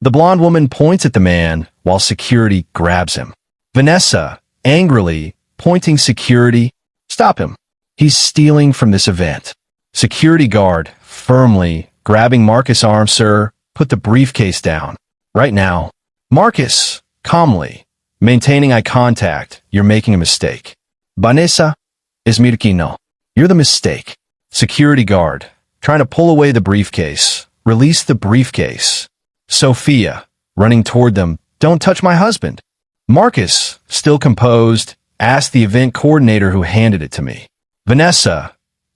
The blonde woman points at the man while security grabs him. Vanessa, angrily, pointing security, "Stop him. He's stealing from this event." Security guard, firmly, grabbing Marcus' arm, "Sir, put the briefcase down. Right now." Marcus, calmly, maintaining eye contact, "You're making a mistake." "Vanessa, es no. You're the mistake." Security guard, trying to pull away the briefcase. "Release the briefcase." Sophia, running toward them, "Don't touch my husband." Marcus, still composed, asked the event coordinator who handed it to me. Vanessa,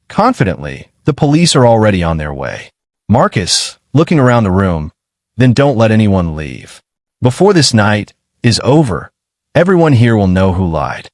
confidently, "The police are already on their way." Marcus, looking around the room, "Then don't let anyone leave. Before this night is over, everyone here will know who lied."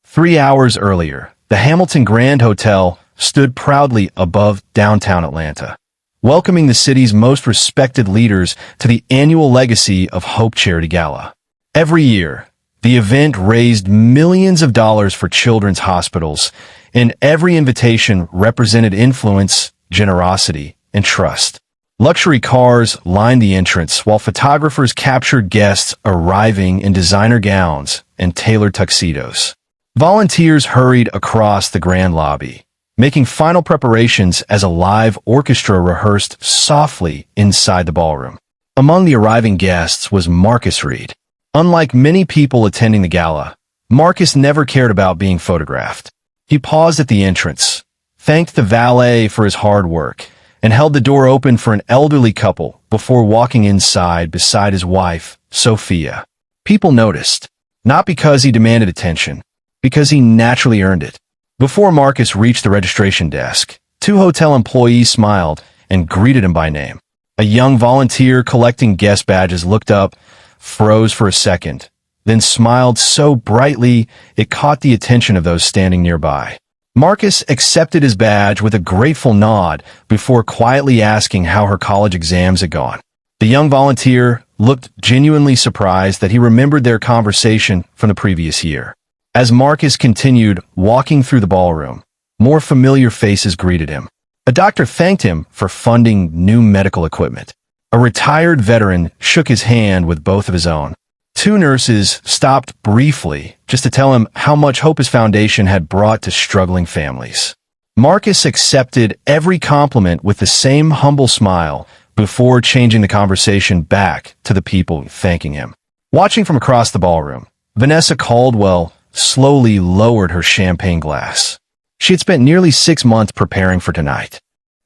3 hours earlier, the Hamilton Grand Hotel stood proudly above downtown Atlanta, welcoming the city's most respected leaders to the annual Legacy of Hope Charity Gala. Every year, the event raised millions of dollars for children's hospitals, and every invitation represented influence, generosity, and trust. Luxury cars lined the entrance, while photographers captured guests arriving in designer gowns and tailored tuxedos. Volunteers hurried across the grand lobby, making final preparations as a live orchestra rehearsed softly inside the ballroom. Among the arriving guests was Marcus Reed. Unlike many people attending the gala, Marcus never cared about being photographed. He paused at the entrance, thanked the valet for his hard work, and held the door open for an elderly couple before walking inside beside his wife, Sophia. People noticed, not because he demanded attention, because he naturally earned it. Before Marcus reached the registration desk, 2 hotel employees smiled and greeted him by name. A young volunteer collecting guest badges looked up, froze for a second, then smiled so brightly it caught the attention of those standing nearby. Marcus accepted his badge with a grateful nod before quietly asking how her college exams had gone. The young volunteer looked genuinely surprised that he remembered their conversation from the previous year. As Marcus continued walking through the ballroom, more familiar faces greeted him. A doctor thanked him for funding new medical equipment. A retired veteran shook his hand with both of his own. 2 nurses stopped briefly just to tell him how much hope his foundation had brought to struggling families. Marcus accepted every compliment with the same humble smile before changing the conversation back to the people thanking him. Watching from across the ballroom, Vanessa Caldwell slowly lowered her champagne glass. She had spent nearly 6 months preparing for tonight.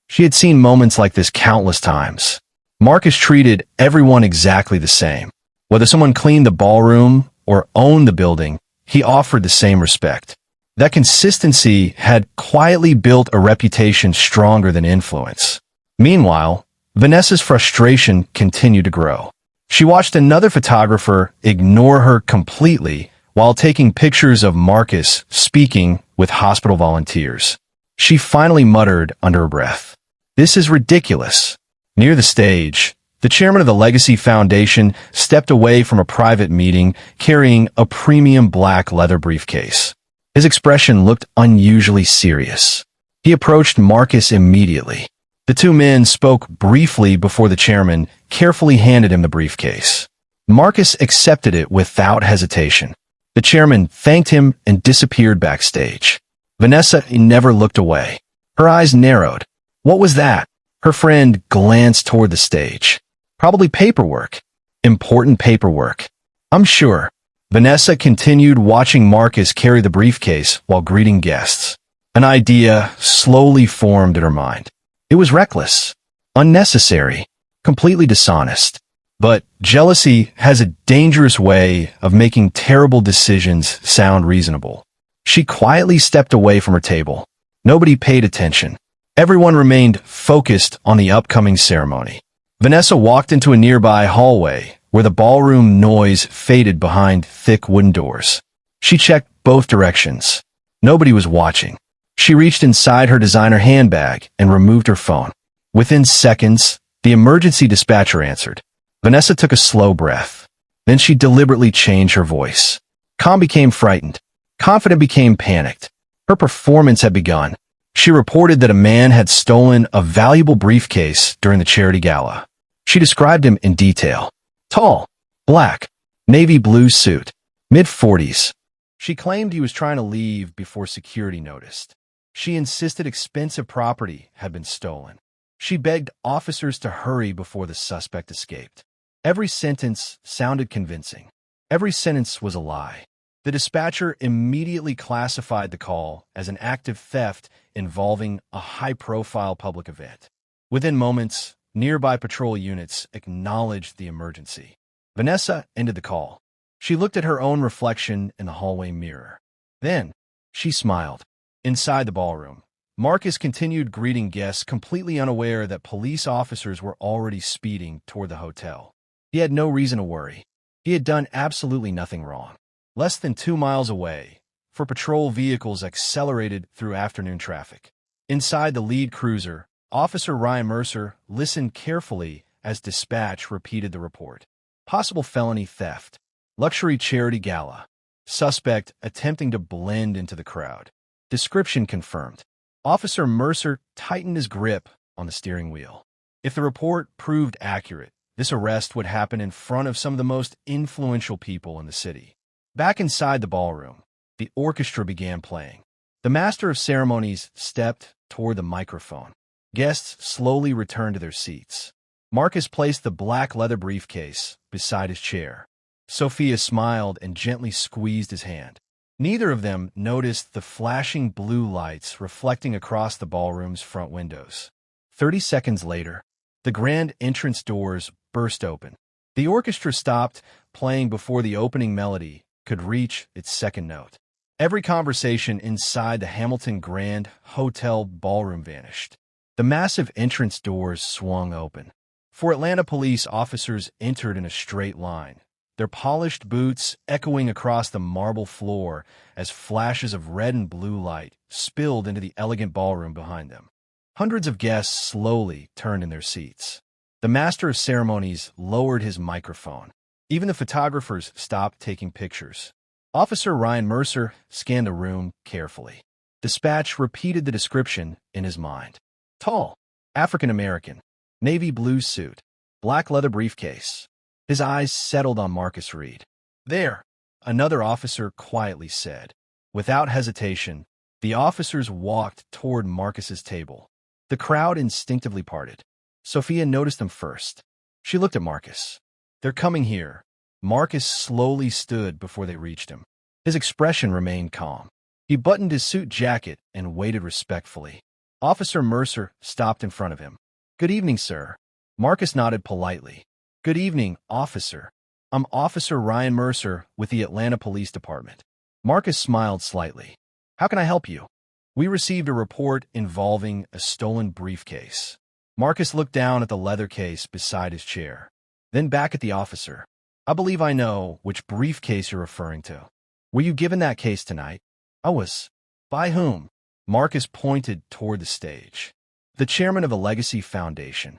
She had seen moments like this countless times. Marcus treated everyone exactly the same. Whether someone cleaned the ballroom or owned the building, he offered the same respect. That consistency had quietly built a reputation stronger than influence. Meanwhile, Vanessa's frustration continued to grow. She watched another photographer ignore her completely while taking pictures of Marcus speaking with hospital volunteers. She finally muttered under her breath, "This is ridiculous." Near the stage, the chairman of the Legacy Foundation stepped away from a private meeting carrying a premium black leather briefcase. His expression looked unusually serious. He approached Marcus immediately. The 2 men spoke briefly before the chairman carefully handed him the briefcase. Marcus accepted it without hesitation. The chairman thanked him and disappeared backstage. Vanessa never looked away. Her eyes narrowed. What was that? Her friend glanced toward the stage. Probably paperwork. Important paperwork. I'm sure. Vanessa continued watching Marcus carry the briefcase while greeting guests. An idea slowly formed in her mind. It was reckless, unnecessary, completely dishonest. But jealousy has a dangerous way of making terrible decisions sound reasonable. She quietly stepped away from her table. Nobody paid attention. Everyone remained focused on the upcoming ceremony. Vanessa walked into a nearby hallway where the ballroom noise faded behind thick wooden doors. She checked both directions. Nobody was watching. She reached inside her designer handbag and removed her phone. Within seconds, the emergency dispatcher answered. Vanessa took a slow breath. Then she deliberately changed her voice. Calm became frightened. Confident became panicked. Her performance had begun. She reported that a man had stolen a valuable briefcase during the charity gala. She described him in detail. Tall, black, navy blue suit, mid-40s. She claimed he was trying to leave before security noticed. She insisted expensive property had been stolen. She begged officers to hurry before the suspect escaped. Every sentence sounded convincing. Every sentence was a lie. The dispatcher immediately classified the call as an act of theft involving a high-profile public event. Within moments, nearby patrol units acknowledged the emergency. Vanessa ended the call. She looked at her own reflection in the hallway mirror. Then, she smiled. Inside the ballroom, Marcus continued greeting guests, completely unaware that police officers were already speeding toward the hotel. He had no reason to worry. He had done absolutely nothing wrong. Less than 2 miles away, four patrol vehicles accelerated through afternoon traffic. Inside the lead cruiser, Officer Ryan Mercer listened carefully as dispatch repeated the report. Possible felony theft. Luxury charity gala. Suspect attempting to blend into the crowd. Description confirmed. Officer Mercer tightened his grip on the steering wheel. If the report proved accurate, this arrest would happen in front of some of the most influential people in the city. Back inside the ballroom, the orchestra began playing. The master of ceremonies stepped toward the microphone. Guests slowly returned to their seats. Marcus placed the black leather briefcase beside his chair. Sophia smiled and gently squeezed his hand. Neither of them noticed the flashing blue lights reflecting across the ballroom's front windows. 30 seconds later, the grand entrance doors burst open. The orchestra stopped playing before the opening melody could reach its second note. Every conversation inside the Hamilton Grand Hotel ballroom vanished. The massive entrance doors swung open. Four Atlanta police officers entered in a straight line, their polished boots echoing across the marble floor as flashes of red and blue light spilled into the elegant ballroom behind them. Hundreds of guests slowly turned in their seats. The master of ceremonies lowered his microphone. Even the photographers stopped taking pictures. Officer Ryan Mercer scanned the room carefully. Dispatch repeated the description in his mind. Tall, African-American, navy blue suit, black leather briefcase. His eyes settled on Marcus Reed. There, another officer quietly said. Without hesitation, the officers walked toward Marcus's table. The crowd instinctively parted. Sophia noticed them first. She looked at Marcus. They're coming here. Marcus slowly stood before they reached him. His expression remained calm. He buttoned his suit jacket and waited respectfully. Officer Mercer stopped in front of him. Good evening, sir. Marcus nodded politely. Good evening, officer. I'm Officer Ryan Mercer with the Atlanta Police Department. Marcus smiled slightly. How can I help you? We received a report involving a stolen briefcase. Marcus looked down at the leather case beside his chair, then back at the officer. I believe I know which briefcase you're referring to. Were you given that case tonight? I was. By whom? Marcus pointed toward the stage. The chairman of the Legacy Foundation.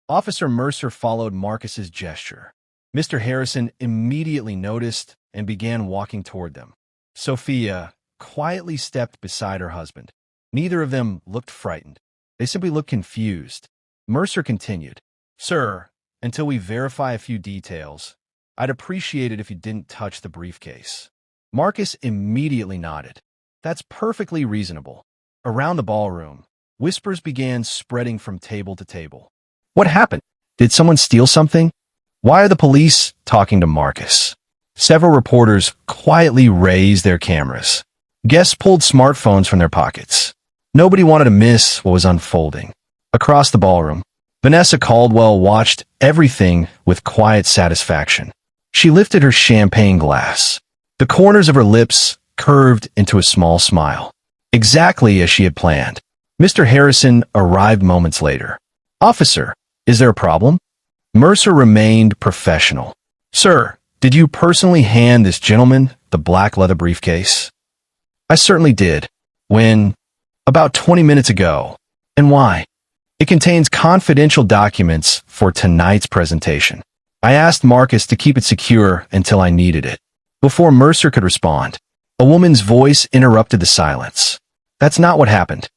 Officer Mercer followed Marcus's gesture. Mr. Harrison immediately noticed and began walking toward them. Sophia quietly stepped beside her husband. Neither of them looked frightened. They simply looked confused. Mercer continued. Sir, until we verify a few details, I'd appreciate it if you didn't touch the briefcase. Marcus immediately nodded. That's perfectly reasonable. Around the ballroom, whispers began spreading from table to table. What happened? Did someone steal something? Why are the police talking to Marcus? Several reporters quietly raised their cameras. Guests pulled smartphones from their pockets. Nobody wanted to miss what was unfolding. Across the ballroom, Vanessa Caldwell watched everything with quiet satisfaction. She lifted her champagne glass. The corners of her lips curved into a small smile. Exactly as she had planned. Mr. Harrison arrived moments later. Officer, is there a problem? Mercer remained professional. Sir, did you personally hand this gentleman the black leather briefcase? I certainly did. When? About 20 minutes ago. And why? It contains confidential documents for tonight's presentation. I asked Marcus to keep it secure until I needed it. Before Mercer could respond, a woman's voice interrupted the silence. That's not what happened.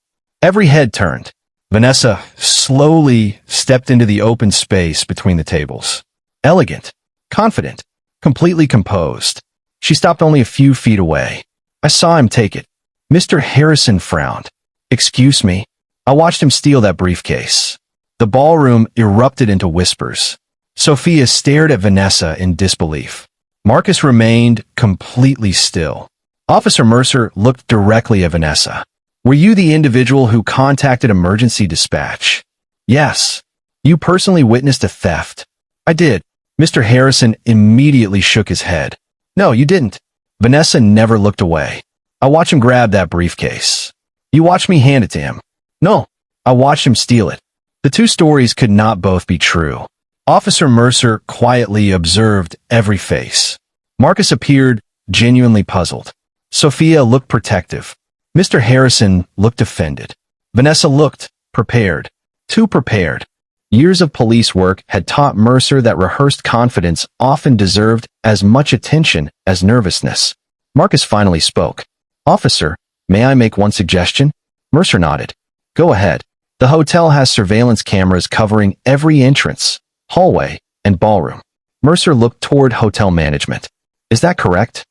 Every head turned. Vanessa slowly stepped into the open space between the tables. Elegant, confident, completely composed. She stopped only a few feet away. I saw him take it. Mr. Harrison frowned. "Excuse me." I watched him steal that briefcase. The ballroom erupted into whispers. Sophia stared at Vanessa in disbelief. Marcus remained completely still. Officer Mercer looked directly at Vanessa. "Were you the individual who contacted emergency dispatch?" "Yes." "You personally witnessed a theft?" "I did." Mr. Harrison immediately shook his head. "No, you didn't." Vanessa never looked away. "I watched him grab that briefcase." "You watched me hand it to him." "No, I watched him steal it." The two stories could not both be true. Officer Mercer quietly observed every face. Marcus appeared genuinely puzzled. Sophia looked protective. Mr. Harrison looked offended. Vanessa looked prepared. Too prepared. Years of police work had taught Mercer that rehearsed confidence often deserved as much attention as nervousness. Marcus finally spoke. "Officer, may I make one suggestion?" Mercer nodded. "Go ahead." "The hotel has surveillance cameras covering every entrance, hallway, and ballroom." Mercer looked toward hotel management. "Is that correct?"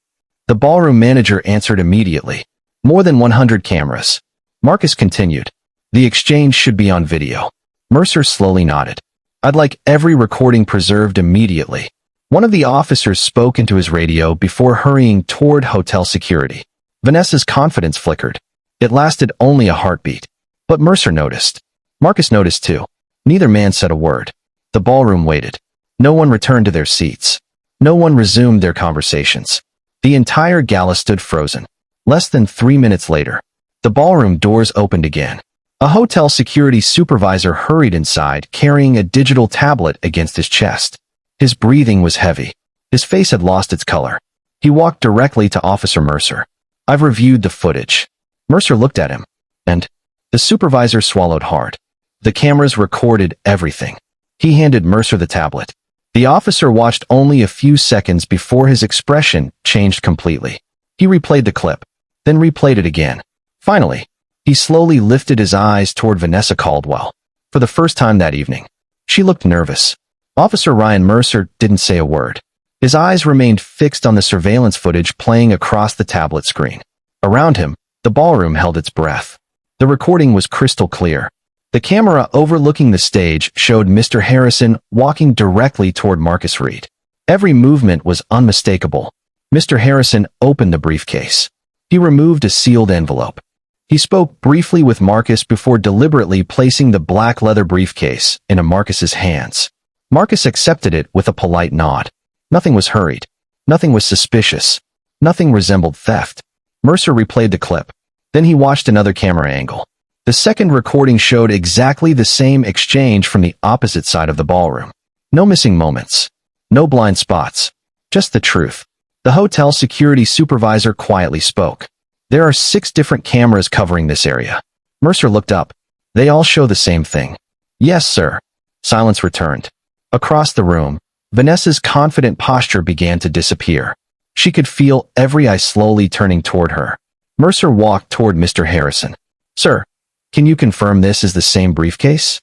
The ballroom manager answered immediately. "More than 100 cameras." Marcus continued. "The exchange should be on video." Mercer slowly nodded. "I'd like every recording preserved immediately." One of the officers spoke into his radio before hurrying toward hotel security. Vanessa's confidence flickered. It lasted only a heartbeat. But Mercer noticed. Marcus noticed too. Neither man said a word. The ballroom waited. No one returned to their seats. No one resumed their conversations. The entire gala stood frozen. Less than 3 minutes later, the ballroom doors opened again. A hotel security supervisor hurried inside, carrying a digital tablet against his chest. His breathing was heavy. His face had lost its color. He walked directly to Officer Mercer. "I've reviewed the footage." Mercer looked at him, and the supervisor swallowed hard. The cameras recorded everything. He handed Mercer the tablet. The officer watched only a few seconds before his expression changed completely. He replayed the clip, then replayed it again. Finally, he slowly lifted his eyes toward Vanessa Caldwell. For the first time that evening, she looked nervous. Officer Ryan Mercer didn't say a word. His eyes remained fixed on the surveillance footage playing across the tablet screen. Around him, the ballroom held its breath. The recording was crystal clear. The camera overlooking the stage showed Mr. Harrison walking directly toward Marcus Reed. Every movement was unmistakable. Mr. Harrison opened the briefcase. He removed a sealed envelope. He spoke briefly with Marcus before deliberately placing the black leather briefcase into Marcus's hands. Marcus accepted it with a polite nod. Nothing was hurried. Nothing was suspicious. Nothing resembled theft. Mercer replayed the clip. Then he watched another camera angle. The second recording showed exactly the same exchange from the opposite side of the ballroom. No missing moments. No blind spots. Just the truth. The hotel security supervisor quietly spoke. "There are 6 different cameras covering this area." Mercer looked up. "They all show the same thing." "Yes, sir." Silence returned. Across the room, Vanessa's confident posture began to disappear. She could feel every eye slowly turning toward her. Mercer walked toward Mr. Harrison. "Sir, can you confirm this is the same briefcase?"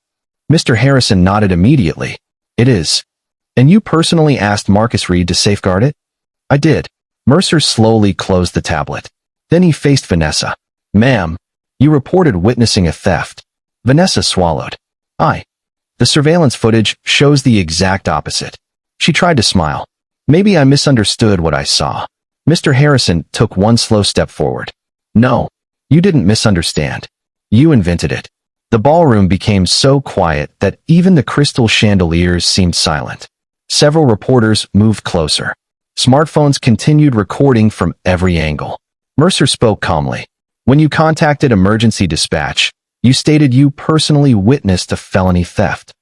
Mr. Harrison nodded immediately. "It is." "And you personally asked Marcus Reed to safeguard it?" "I did." Mercer slowly closed the tablet. Then he faced Vanessa. "Ma'am, you reported witnessing a theft." Vanessa swallowed. The surveillance footage shows the exact opposite." She tried to smile. "Maybe I misunderstood what I saw." Mr. Harrison took one slow step forward. "No, you didn't misunderstand. You invented it." The ballroom became so quiet that even the crystal chandeliers seemed silent. Several reporters moved closer. Smartphones continued recording from every angle. Mercer spoke calmly. "When you contacted emergency dispatch, you stated you personally witnessed a felony theft."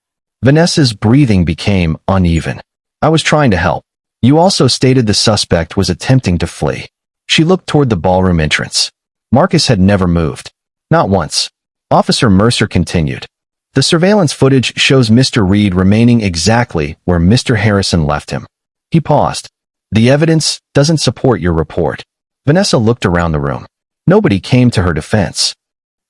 Vanessa's breathing became uneven. "I was trying to help." "You also stated the suspect was attempting to flee." She looked toward the ballroom entrance. Marcus had never moved. Not once. Officer Mercer continued. "The surveillance footage shows Mr. Reed remaining exactly where Mr. Harrison left him." He paused. "The evidence doesn't support your report." Vanessa looked around the room. Nobody came to her defense.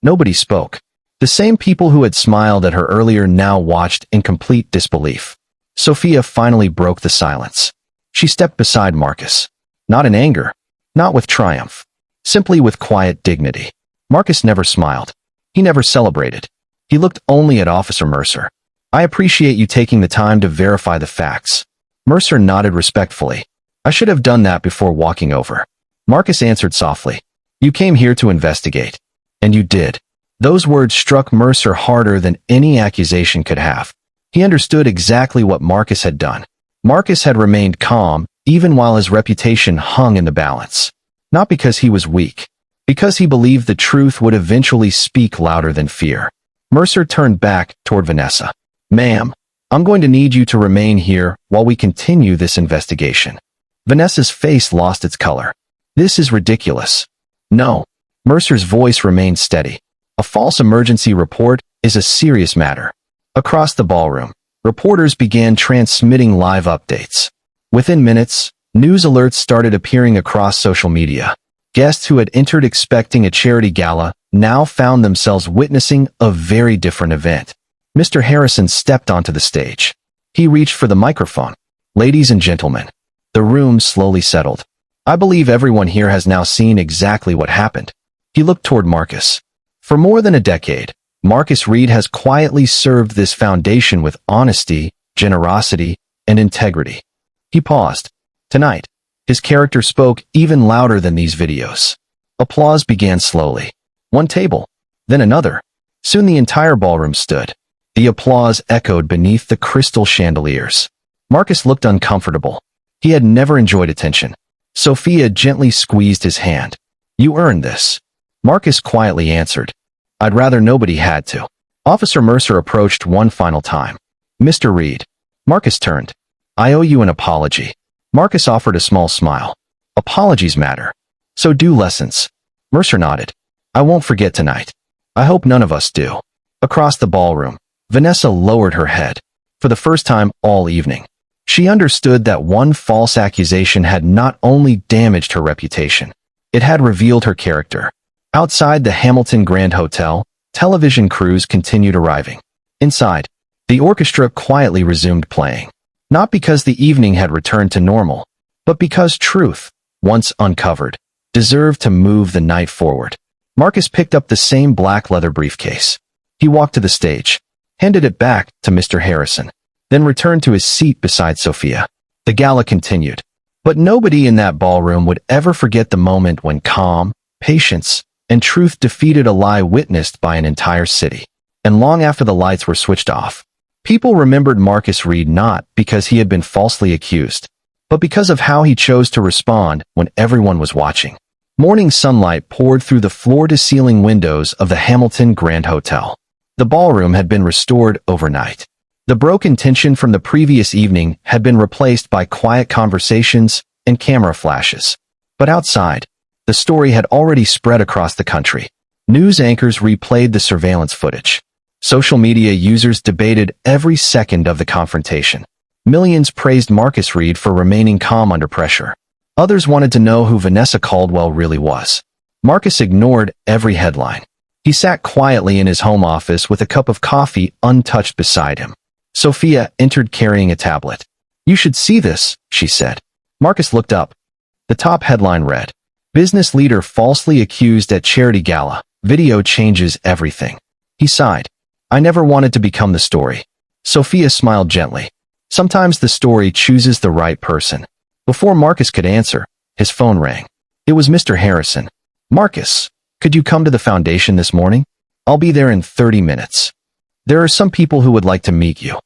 Nobody spoke. The same people who had smiled at her earlier now watched in complete disbelief. Sophia finally broke the silence. She stepped beside Marcus. Not in anger, not with triumph, simply with quiet dignity. Marcus never smiled. He never celebrated. He looked only at Officer Mercer. "I appreciate you taking the time to verify the facts." Mercer nodded respectfully. "I should have done that before walking over." Marcus answered softly. "You came here to investigate." "And you did." Those words struck Mercer harder than any accusation could have. He understood exactly what Marcus had done. Marcus had remained calm, even while his reputation hung in the balance. Not because he was weak, because he believed the truth would eventually speak louder than fear. Mercer turned back toward Vanessa. "Ma'am, I'm going to need you to remain here while we continue this investigation." Vanessa's face lost its color. "This is ridiculous." "No." Mercer's voice remained steady. "A false emergency report is a serious matter." Across the ballroom, reporters began transmitting live updates. Within minutes, news alerts started appearing across social media. Guests who had entered expecting a charity gala now found themselves witnessing a very different event. Mr. Harrison stepped onto the stage. He reached for the microphone. "Ladies and gentlemen." The room slowly settled. "I believe everyone here has now seen exactly what happened." He looked toward Marcus. For more than a decade, Marcus Reed has quietly served this foundation with honesty, generosity, and integrity. He paused. Tonight, his character spoke even louder than these videos. Applause began slowly. One table, then another. Soon the entire ballroom stood. The applause echoed beneath the crystal chandeliers. Marcus looked uncomfortable. He had never enjoyed attention. Sophia gently squeezed his hand. "You earned this." Marcus quietly answered. "I'd rather nobody had to." Officer Mercer approached one final time. "Mr. Reed." Marcus turned. "I owe you an apology." Marcus offered a small smile. "Apologies matter. So do lessons." Mercer nodded. "I won't forget tonight. I hope none of us do." Across the ballroom, Vanessa lowered her head. For the first time all evening, she understood that one false accusation had not only damaged her reputation, it had revealed her character. Outside the Hamilton Grand Hotel, television crews continued arriving. Inside, the orchestra quietly resumed playing. Not because the evening had returned to normal, but because truth, once uncovered, deserved to move the night forward. Marcus picked up the same black leather briefcase. He walked to the stage, handed it back to Mr. Harrison, then returned to his seat beside Sophia. The gala continued, but nobody in that ballroom would ever forget the moment when calm, patience, and truth defeated a lie witnessed by an entire city. And long after the lights were switched off, people remembered Marcus Reed not because he had been falsely accused, but because of how he chose to respond when everyone was watching. Morning sunlight poured through the floor-to-ceiling windows of the Hamilton Grand Hotel. The ballroom had been restored overnight. The broken tension from the previous evening had been replaced by quiet conversations and camera flashes. But outside, the story had already spread across the country. News anchors replayed the surveillance footage. Social media users debated every second of the confrontation. Millions praised Marcus Reed for remaining calm under pressure. Others wanted to know who Vanessa Caldwell really was. Marcus ignored every headline. He sat quietly in his home office with a cup of coffee untouched beside him. Sophia entered carrying a tablet. "You should see this," she said. Marcus looked up. The top headline read, "Business leader falsely accused at charity gala. Video changes everything." He sighed. "I never wanted to become the story." Sophia smiled gently. Sometimes the story chooses the right person. Before Marcus could answer, his phone rang. It was Mr. Harrison. "Marcus, could you come to the foundation this morning? I'll be there in 30 minutes. There are some people who would like to meet you."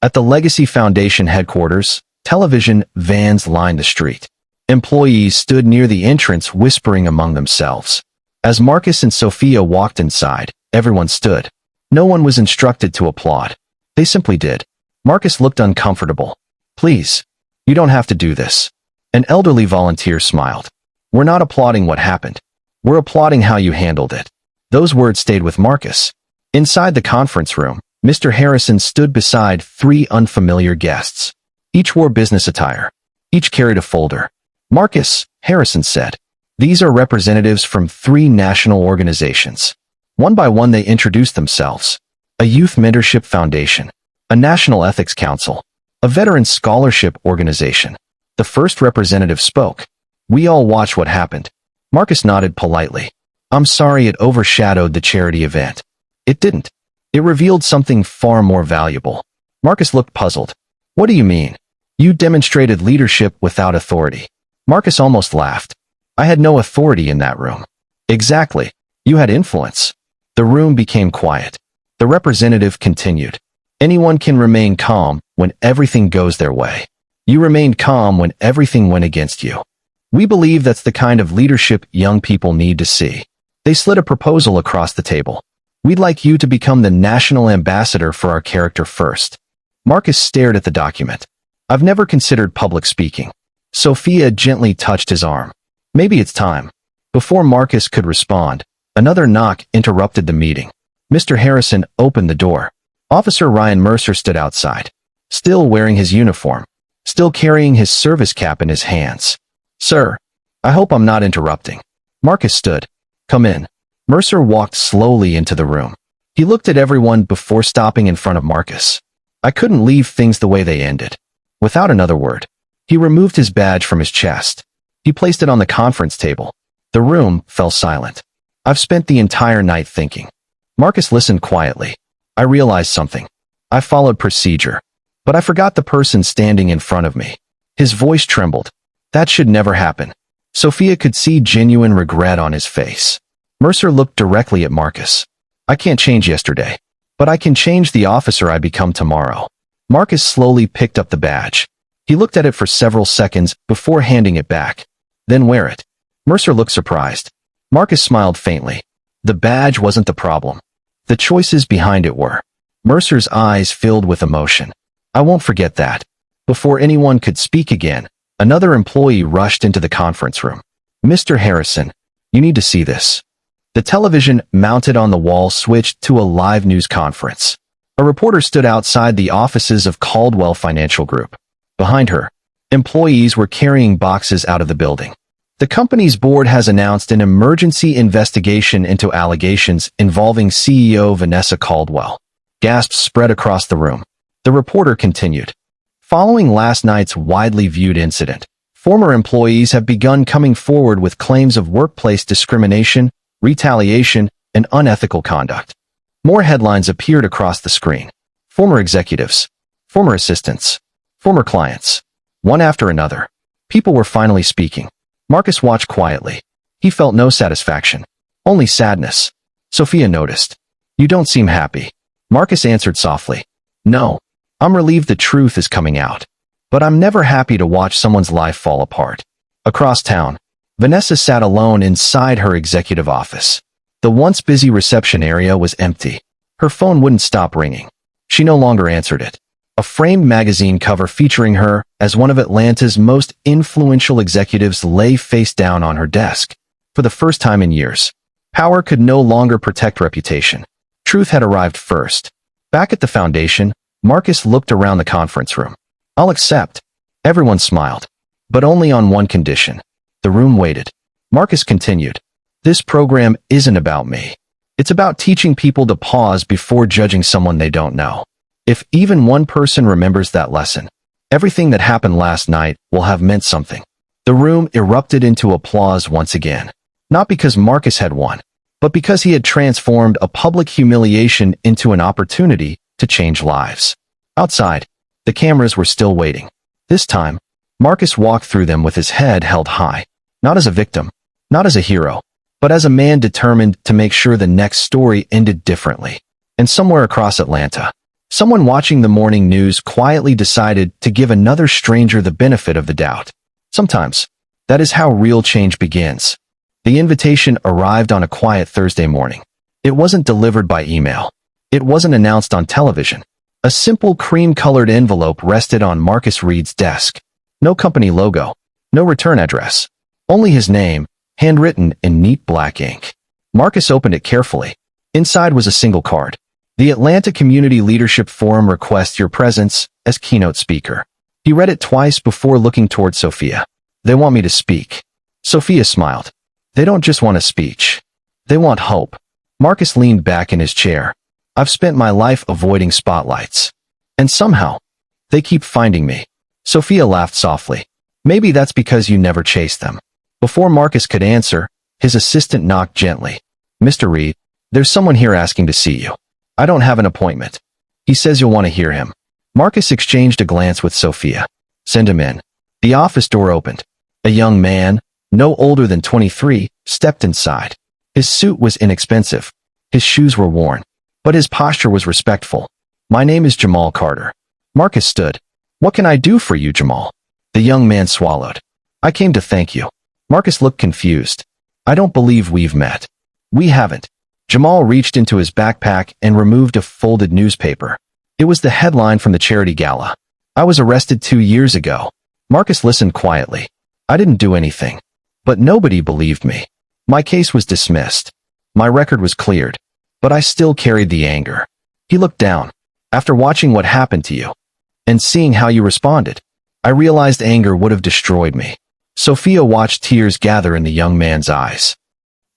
At the Legacy Foundation headquarters, television vans lined the street. Employees stood near the entrance whispering among themselves. As Marcus and Sophia walked inside, everyone stood. No one was instructed to applaud. They simply did. Marcus looked uncomfortable. "Please, you don't have to do this." An elderly volunteer smiled. "We're not applauding what happened. We're applauding how you handled it." Those words stayed with Marcus. Inside the conference room, Mr. Harrison stood beside 3 unfamiliar guests. Each wore business attire. Each carried a folder. "Marcus," Harrison said, "these are representatives from 3 national organizations. One by one they introduced themselves. A youth mentorship foundation, a national ethics council, a veteran scholarship organization. The first representative spoke. We all watched what happened. Marcus nodded politely. I'm sorry it overshadowed the charity event. It didn't. It revealed something far more valuable. Marcus looked puzzled. What do you mean? You demonstrated leadership without authority. Marcus almost laughed. I had no authority in that room. Exactly. You had influence. The room became quiet. The representative continued. Anyone can remain calm when everything goes their way. You remained calm when everything went against you. We believe that's the kind of leadership young people need to see. They slid a proposal across the table. We'd like you to become the national ambassador for our character first. Marcus stared at the document. I've never considered public speaking. Sophia gently touched his arm. Maybe it's time. Before Marcus could respond, another knock interrupted the meeting. Mr. Harrison opened the door. Officer Ryan Mercer stood outside, still wearing his uniform, still carrying his service cap in his hands. Sir, I hope I'm not interrupting. Marcus stood. Come in. Mercer walked slowly into the room. He looked at everyone before stopping in front of Marcus. I couldn't leave things the way they ended. Without another word, he removed his badge from his chest. He placed it on the conference table. The room fell silent. I've spent the entire night thinking. Marcus listened quietly. I realized something. I followed procedure, but I forgot the person standing in front of me. His voice trembled. That should never happen. Sophia could see genuine regret on his face. Mercer looked directly at Marcus. I can't change yesterday, but I can change the officer I become tomorrow. Marcus slowly picked up the badge. He looked at it for several seconds before handing it back. Then wear it. Mercer looked surprised. Marcus smiled faintly. The badge wasn't the problem. The choices behind it were. Mercer's eyes filled with emotion. I won't forget that. Before anyone could speak again, another employee rushed into the conference room. Mr. Harrison, you need to see this. The television mounted on the wall switched to a live news conference. A reporter stood outside the offices of Caldwell Financial Group. Behind her, employees were carrying boxes out of the building. The company's board has announced an emergency investigation into allegations involving CEO Vanessa Caldwell. Gasps spread across the room. The reporter continued. Following last night's widely viewed incident, former employees have begun coming forward with claims of workplace discrimination, retaliation, and unethical conduct. More headlines appeared across the screen. Former executives, former assistants, former clients. One after another, people were finally speaking. Marcus watched quietly. He felt no satisfaction, only sadness. Sophia noticed. You don't seem happy. Marcus answered softly. No, I'm relieved the truth is coming out. But I'm never happy to watch someone's life fall apart. Across town, Vanessa sat alone inside her executive office. The once busy reception area was empty. Her phone wouldn't stop ringing. She no longer answered it. A framed magazine cover featuring her as one of Atlanta's most influential executives lay face down on her desk. For the first time in years, power could no longer protect reputation. Truth had arrived first. Back at the foundation, Marcus looked around the conference room. I'll accept. Everyone smiled. But only on one condition. The room waited. Marcus continued. This program isn't about me. It's about teaching people to pause before judging someone they don't know. If even one person remembers that lesson, everything that happened last night will have meant something. The room erupted into applause once again. Not because Marcus had won, but because he had transformed a public humiliation into an opportunity to change lives. Outside, the cameras were still waiting. This time, Marcus walked through them with his head held high. Not as a victim, not as a hero, but as a man determined to make sure the next story ended differently. And somewhere across Atlanta, someone watching the morning news quietly decided to give another stranger the benefit of the doubt. Sometimes, that is how real change begins. The invitation arrived on a quiet Thursday morning. It wasn't delivered by email. It wasn't announced on television. A simple cream-colored envelope rested on Marcus Reed's desk. No company logo, no return address. Only his name, handwritten in neat black ink. Marcus opened it carefully. Inside was a single card. The Atlanta Community Leadership Forum requests your presence as keynote speaker. He read it twice before looking toward Sophia. They want me to speak. Sophia smiled. They don't just want a speech. They want hope. Marcus leaned back in his chair. I've spent my life avoiding spotlights. And somehow, they keep finding me. Sophia laughed softly. Maybe that's because you never chased them. Before Marcus could answer, his assistant knocked gently. Mr. Reed, there's someone here asking to see you. I don't have an appointment. He says you'll want to hear him. Marcus exchanged a glance with Sophia. Send him in. The office door opened. A young man, no older than 23, stepped inside. His suit was inexpensive. His shoes were worn. But his posture was respectful. My name is Jamal Carter. Marcus stood. What can I do for you, Jamal? The young man swallowed. I came to thank you. Marcus looked confused. I don't believe we've met. We haven't. Jamal reached into his backpack and removed a folded newspaper. It was the headline from the charity gala. I was arrested 2 years ago. Marcus listened quietly. I didn't do anything. But nobody believed me. My case was dismissed. My record was cleared. But I still carried the anger. He looked down. After watching what happened to you, and seeing how you responded, I realized anger would have destroyed me. Sophia watched tears gather in the young man's eyes.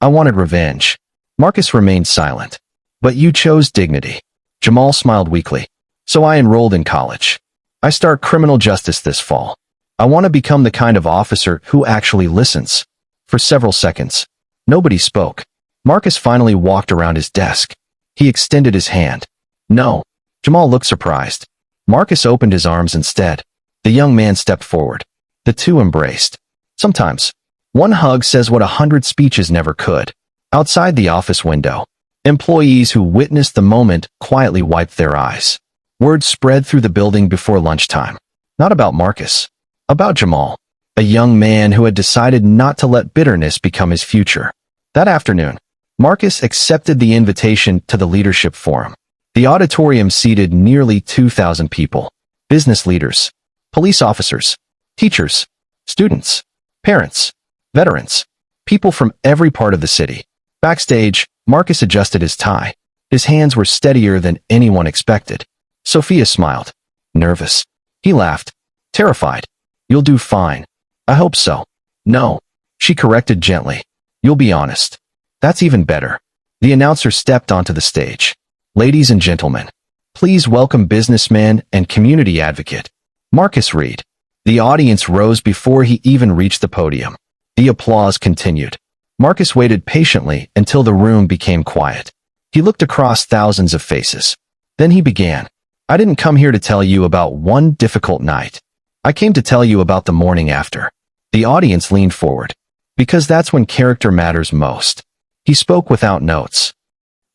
I wanted revenge. Marcus remained silent. But you chose dignity. Jamal smiled weakly. So I enrolled in college. I start criminal justice this fall. I want to become the kind of officer who actually listens. For several seconds, nobody spoke. Marcus finally walked around his desk. He extended his hand. No. Jamal looked surprised. Marcus opened his arms instead. The young man stepped forward. The two embraced. Sometimes, one hug says what 100 speeches never could. Outside the office window, employees who witnessed the moment quietly wiped their eyes. Word spread through the building before lunchtime. Not about Marcus. About Jamal, a young man who had decided not to let bitterness become his future. That afternoon, Marcus accepted the invitation to the leadership forum. The auditorium seated nearly 2,000 people. Business leaders, police officers, teachers, students, parents, veterans, people from every part of the city. Backstage, Marcus adjusted his tie. His hands were steadier than anyone expected. Sophia smiled. Nervous. He laughed. Terrified. You'll do fine. I hope so. No. She corrected gently. You'll be honest. That's even better. The announcer stepped onto the stage. Ladies and gentlemen, please welcome businessman and community advocate, Marcus Reed. The audience rose before he even reached the podium. The applause continued. Marcus waited patiently until the room became quiet. He looked across thousands of faces. Then he began. I didn't come here to tell you about one difficult night. I came to tell you about the morning after. The audience leaned forward. Because that's when character matters most. He spoke without notes.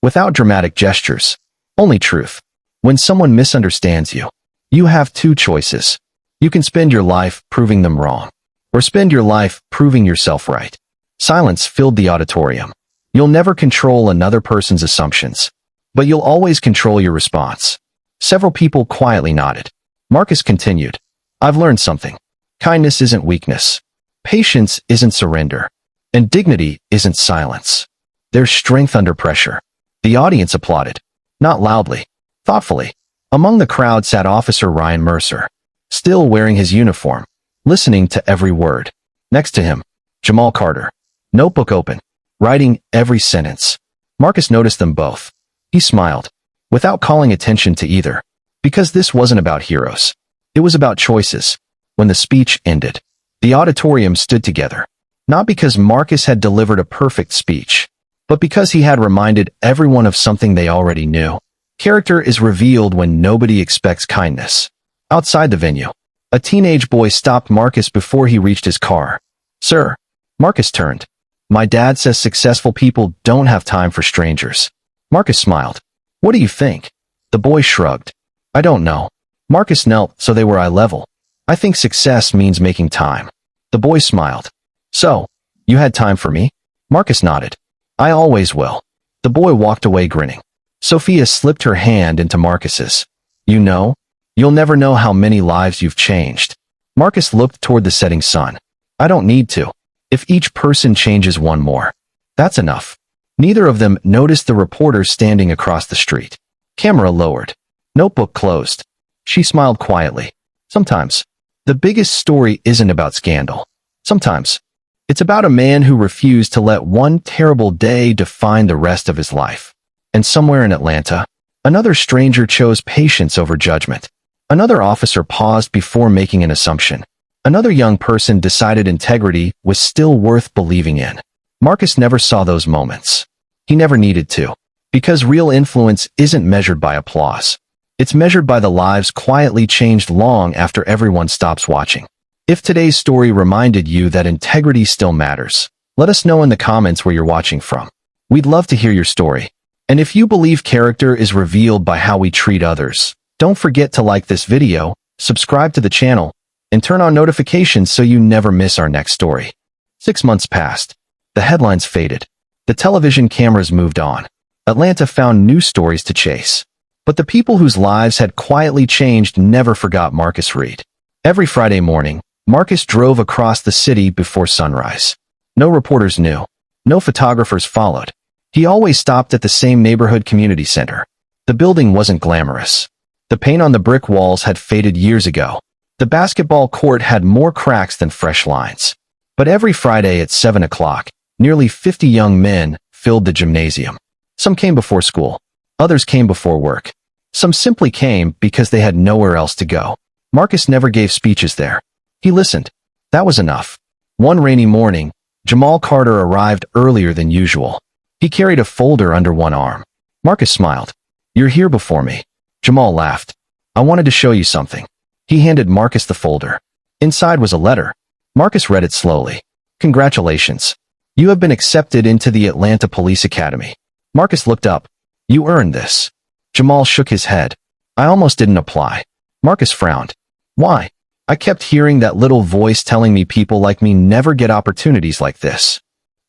Without dramatic gestures. Only truth. When someone misunderstands you, you have two choices. You can spend your life proving them wrong, or spend your life proving yourself right. Silence filled the auditorium. You'll never control another person's assumptions, but you'll always control your response. Several people quietly nodded. Marcus continued. I've learned something. Kindness isn't weakness. Patience isn't surrender. And dignity isn't silence. There's strength under pressure. The audience applauded. Not loudly. Thoughtfully. Among the crowd sat Officer Ryan Mercer, still wearing his uniform, listening to every word. Next to him, Jamal Carter, notebook open, writing every sentence. Marcus noticed them both. He smiled, without calling attention to either, because this wasn't about heroes. It was about choices. When the speech ended, the auditorium stood together, not because Marcus had delivered a perfect speech, but because he had reminded everyone of something they already knew. Character is revealed when nobody expects kindness. Outside the venue, a teenage boy stopped Marcus before he reached his car. Sir, Marcus turned. My dad says successful people don't have time for strangers. Marcus smiled. What do you think? The boy shrugged. I don't know. Marcus knelt so they were eye level. I think success means making time. The boy smiled. So, you had time for me? Marcus nodded. I always will. The boy walked away grinning. Sophia slipped her hand into Marcus's. You know, you'll never know how many lives you've changed. Marcus looked toward the setting sun. I don't need to. If each person changes one more, that's enough. Neither of them noticed the reporter standing across the street. Camera lowered. Notebook closed. She smiled quietly. Sometimes, the biggest story isn't about scandal. Sometimes, It's about a man who refused to let one terrible day define the rest of his life. And somewhere in Atlanta, another stranger chose patience over judgment. Another officer paused before making an assumption. Another young person decided integrity was still worth believing in. Marcus never saw those moments. He never needed to. Because real influence isn't measured by applause. It's measured by the lives quietly changed long after everyone stops watching. If today's story reminded you that integrity still matters, let us know in the comments where you're watching from. We'd love to hear your story. And if you believe character is revealed by how we treat others, don't forget to like this video, subscribe to the channel, and turn on notifications so you never miss our next story. 6 months passed. The headlines faded. The television cameras moved on. Atlanta found new stories to chase. But the people whose lives had quietly changed never forgot Marcus Reed. Every Friday morning, Marcus drove across the city before sunrise. No reporters knew. No photographers followed. He always stopped at the same neighborhood community center. The building wasn't glamorous. The paint on the brick walls had faded years ago. The basketball court had more cracks than fresh lines. But every Friday at 7 o'clock, nearly 50 young men filled the gymnasium. Some came before school. Others came before work. Some simply came because they had nowhere else to go. Marcus never gave speeches there. He listened. That was enough. One rainy morning, Jamal Carter arrived earlier than usual. He carried a folder under one arm. Marcus smiled. "You're here before me." Jamal laughed. "I wanted to show you something." He handed Marcus the folder. Inside was a letter. Marcus read it slowly. "Congratulations. You have been accepted into the Atlanta Police Academy." Marcus looked up. "You earned this." Jamal shook his head. "I almost didn't apply." Marcus frowned. "Why?" "I kept hearing that little voice telling me people like me never get opportunities like this."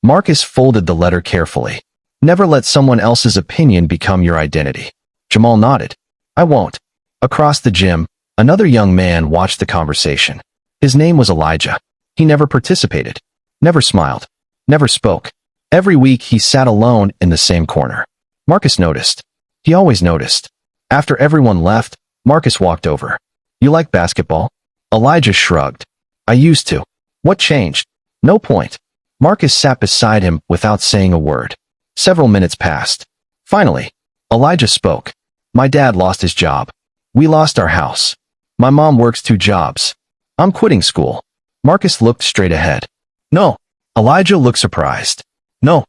Marcus folded the letter carefully. "Never let someone else's opinion become your identity." Jamal nodded. "I won't." Across the gym, another young man watched the conversation. His name was Elijah. He never participated. Never smiled. Never spoke. Every week he sat alone in the same corner. Marcus noticed. He always noticed. After everyone left, Marcus walked over. "You like basketball?" Elijah shrugged. "I used to." "What changed?" "No point." Marcus sat beside him without saying a word. Several minutes passed. Finally, Elijah spoke. "My dad lost his job. We lost our house. My mom works 2 jobs. I'm quitting school." Marcus looked straight ahead. "No." Elijah looked surprised. "No,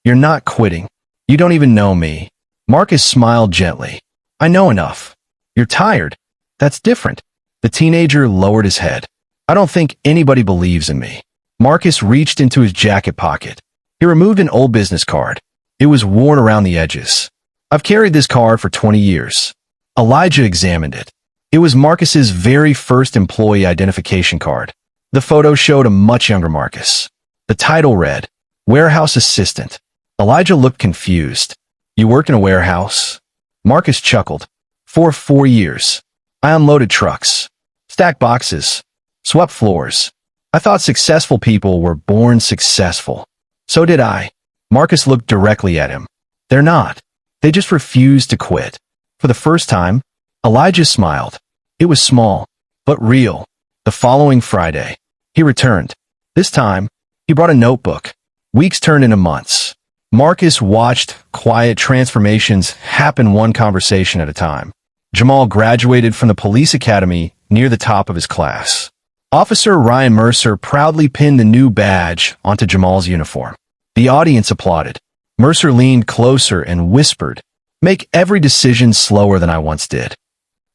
you're not quitting. You don't even know me." Marcus smiled gently. "I know enough. You're tired. That's different." The teenager lowered his head. "I don't think anybody believes in me." Marcus reached into his jacket pocket. He removed an old business card. It was worn around the edges. "I've carried this card for 20 years. Elijah examined it. It was Marcus's very first employee identification card. The photo showed a much younger Marcus. The title read, "Warehouse Assistant." Elijah looked confused. "You work in a warehouse?" Marcus chuckled. "For 4 years. I unloaded trucks, stacked boxes, swept floors. I thought successful people were born successful. So did I." Marcus looked directly at him. "They're not. They just refuse to quit." For the first time, Elijah smiled. It was small, but real. The following Friday, he returned. This time, he brought a notebook. Weeks turned into months. Marcus watched quiet transformations happen one conversation at a time. Jamal graduated from the police academy near the top of his class. Officer Ryan Mercer proudly pinned the new badge onto Jamal's uniform. The audience applauded. Mercer leaned closer and whispered, "Make every decision slower than I once did."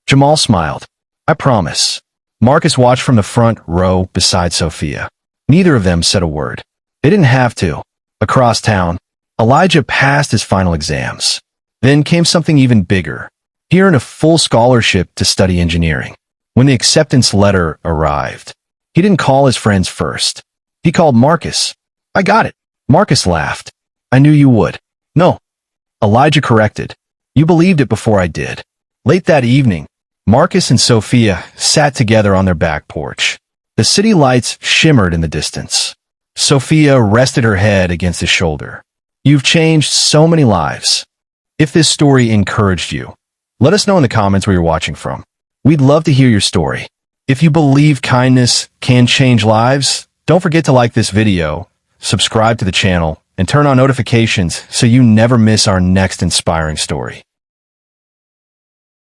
Jamal smiled. "I promise." Marcus watched from the front row beside Sophia. Neither of them said a word. They didn't have to. Across town, Elijah passed his final exams. Then came something even bigger. He earned a full scholarship to study engineering. When the acceptance letter arrived, he didn't call his friends first. He called Marcus. "I got it." Marcus laughed. "I knew you would." "No." Elijah corrected. "You believed it before I did." Late that evening, Marcus and Sophia sat together on their back porch. The city lights shimmered in the distance. Sophia rested her head against his shoulder. "You've changed so many lives." If this story encouraged you, let us know in the comments where you're watching from. We'd love to hear your story. If you believe kindness can change lives, Don't forget to like this video, subscribe to the channel, and turn on notifications so you never miss our next inspiring story.